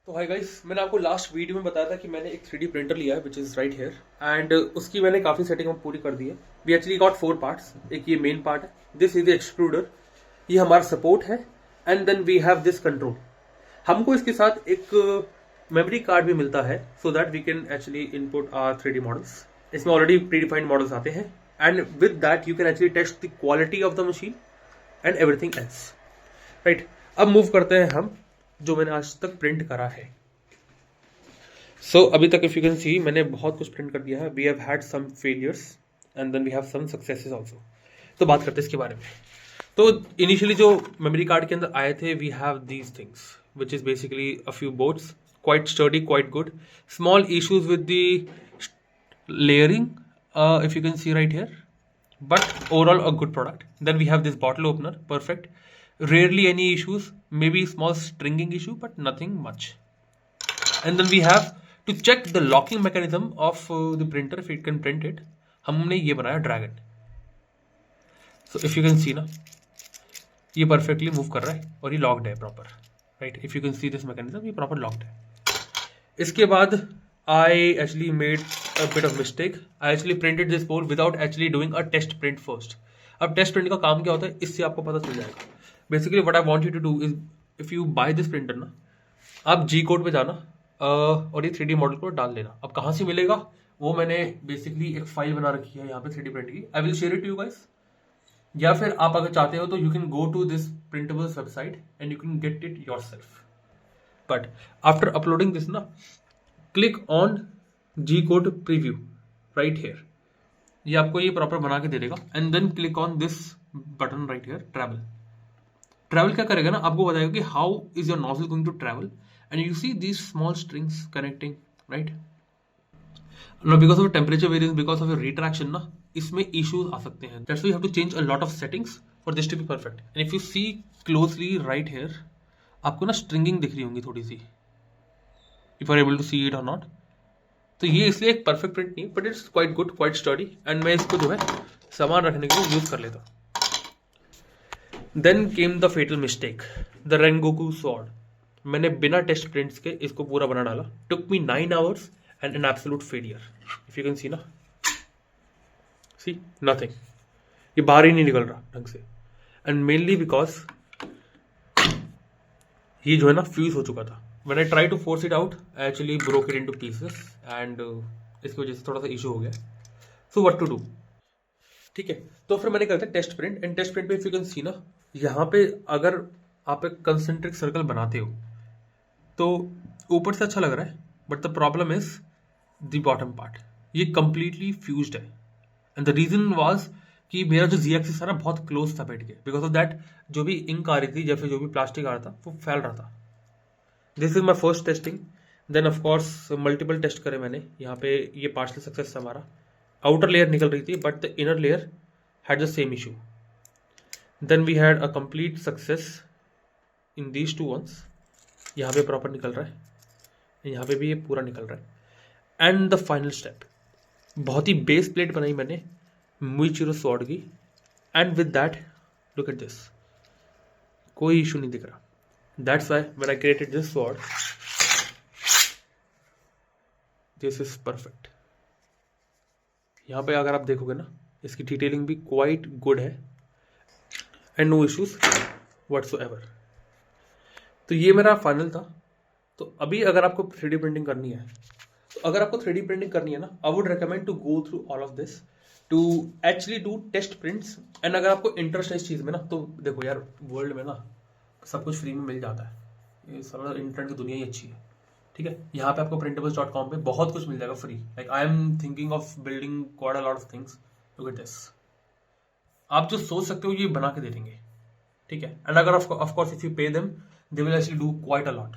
तो hi guys, मैंने आपको लास्ट वीडियो में बताया था कि मैंने एक 3D प्रिंटर लिया है which is right here and उसकी मैंने काफ़ी सेटिंग पूरी कर दी है। We actually got 4 parts. एक ये मेन पार्ट है, दिस इज द एक्सट्रूडर, ये हमारा सपोर्ट है and then we have this control. हमको इसके साथ एक मेमोरी कार्ड भी मिलता है so that we can actually input our 3D models. इसमें ऑलरेडी प्री डिफाइंड मॉडल्स आते हैं and with that you can actually test the quality of the machine and everything else. Right, अब move करते हैं हम जो मैंने आज तक प्रिंट करा है। अभी तक इफ यू कैन सी मैंने बहुत कुछ प्रिंट कर दिया है। We have had some failures and then we have some successes also. तो बात करते हैं इसके बारे में। तो इनिशियली जो मेमोरी कार्ड के अंदर आए थे, we have these things which is basically a few boards, quite sturdy, quite good. Small issues with the layering, if you can see right here, but overall a good product. Then we have this bottle opener, perfect. Rarely any issues, maybe small stringing issue but nothing much. And then we have to check the locking mechanism of the printer if it can print it. हमने ये बनाया dragon. So if you can see ना, ये perfectly move कर रहा है और ये लॉक्ड है proper. Right, if you can see this mechanism, ये प्रॉपर लॉक्ड है। इसके बाद I actually made a bit of mistake. I actually printed this board without actually doing a test print first. अब टेस्ट प्रिंट का काम क्या होता है, इससे आपको पता चल जाएगा। Basically what I want you to do is, if you buy this printer ना, आप जी कोड पे जाना और ये 3D मॉडल को डाल देना। अब कहाँ से मिलेगा वो मैंने बेसिकली एक फाइल बना रखी है यहाँ पे 3D प्रिंट की। I will share it to you guys. या फिर आप अगर चाहते हो तो you can go to this printables website and you can get it yourself. But after uploading this ना, click on G code preview right here, ये आपको ये प्रॉपर बना के दे देगा। And then click on this button right here, travel. Travel क्या करेगा ना, आपको बताएगा कि how is your nozzle going to travel and you see these small strings connecting right. No because of temperature variance, because of retraction ना, इसमें issues आ सकते हैं। That's why you have to change a lot of settings for this to be perfect. And if you see closely right here, आपको ना stringing दिख रही होंगी थोड़ी सी, if you are able to see it or not. तो ये इसलिए एक परफेक्ट प्रिंट नहीं, but it's quite good, quite study and मैं इसको जो है सामान रखने के लिए यूज कर लेता। Then came the fatal mistake, the Rengoku sword. मैंने बिना टेस्ट प्रिंट्स के इसको पूरा बना डाला। Took me 9 hours and an absolute failure. If you can see ना, सी नथिंग, ये बाहर ही नहीं निकल रहा ढंग से। एंड मेनली बिकॉज ये जो है ना फ्यूज हो चुका था। When I try to force it out, I actually broke it into pieces and इसकी वजह से थोड़ा सा इशू हो गया। So what to do? ठीक है, तो फिर मैंने करता test print. And test print पे इफ यू कैन सी ना, यहाँ पे अगर आप एक कंसेंट्रिक सर्कल बनाते हो तो ऊपर से अच्छा लग रहा है, but the problem is the bottom part, ये कंप्लीटली फ्यूज्ड है। एंड द रीजन वाज कि मेरा जो जी एक्सिस था ना बहुत क्लोज था बैठ के, बिकॉज ऑफ दैट जो भी इंक आ रही थी या फिर जो भी प्लास्टिक आ रहा था वो फैल रहा था। This is my first testing. Then of course multiple test करे मैंने। यहाँ पे ये पार्शल सक्सेस था हमारा। आउटर लेयर निकल रही थी but the inner layer had the same issue. Then we had a complete success in these two ones. यहाँ पे प्रॉपर निकल रहा है, यहाँ पे भी ये पूरा निकल रहा है। एंड द फाइनल स्टेप, बहुत ही बेस प्लेट बनाई मैंने मुइचिरो स्वॉर्ड की। And with that look at this, कोई इशू नहीं दिख रहा। That's why when I created this sword, this is perfect. यहाँ पे अगर आप देखोगे ना, इसकी डिटेलिंग भी क्वाइट गुड है एंड नो इश्यूज व्हाटसोएवर। तो ये मेरा फाइनल था। तो अभी अगर आपको 3D प्रिंटिंग करनी है, तो अगर आपको 3D प्रिंटिंग करनी है ना, I would recommend to go through all of this to actually do test prints. And अगर आपको इंटरेस्ट है इस चीज़ में ना, तो देखो यार, वर्ल्ड में ना सब कुछ फ्री में मिल जाता है। ये सारा इंटरनेट की दुनिया ही अच्छी है। ठीक है, यहाँ पे आपको printables.com पे बहुत कुछ मिल जाएगा free. Like I am thinking of building quite a lot of things. Look at this, आप जो सोच सकते हो ये बना के दे देंगे। ठीक है, एंड अगर of course if you pay them they will actually do quite a lot.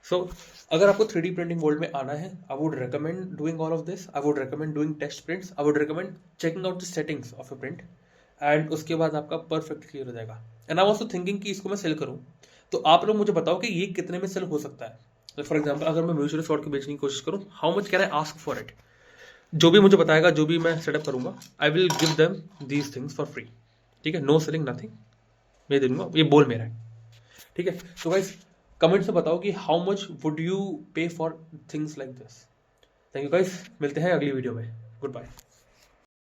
So अगर आपको 3D प्रिंटिंग वर्ल्ड में आना है, I would recommend doing all of this. I would recommend doing test prints. I would recommend checking out the settings of a print and उसके बाद आपका perfect clear हो जाएगा। And I was also thinking कि इसको मैं cell करूं, तो आप लोग मुझे बताओ कि ये कितने में सेल हो सकता है। तो फॉर एग्जांपल अगर मैं म्यूचुअल शॉर्ट को बेचने की कोशिश करूं, how much can I ask for it. जो भी मुझे बताएगा, जो भी मैं सेटअप करूंगा, I will give them these things for free. ठीक है, नो सेलिंग नथिंग, मैं दे दूंगा, ये बोल मेरा है। ठीक है, तो गाइस कमेंट से बताओ कि how much would you pay for things like this. Thank you guys, मिलते हैं अगली वीडियो में। Good bye.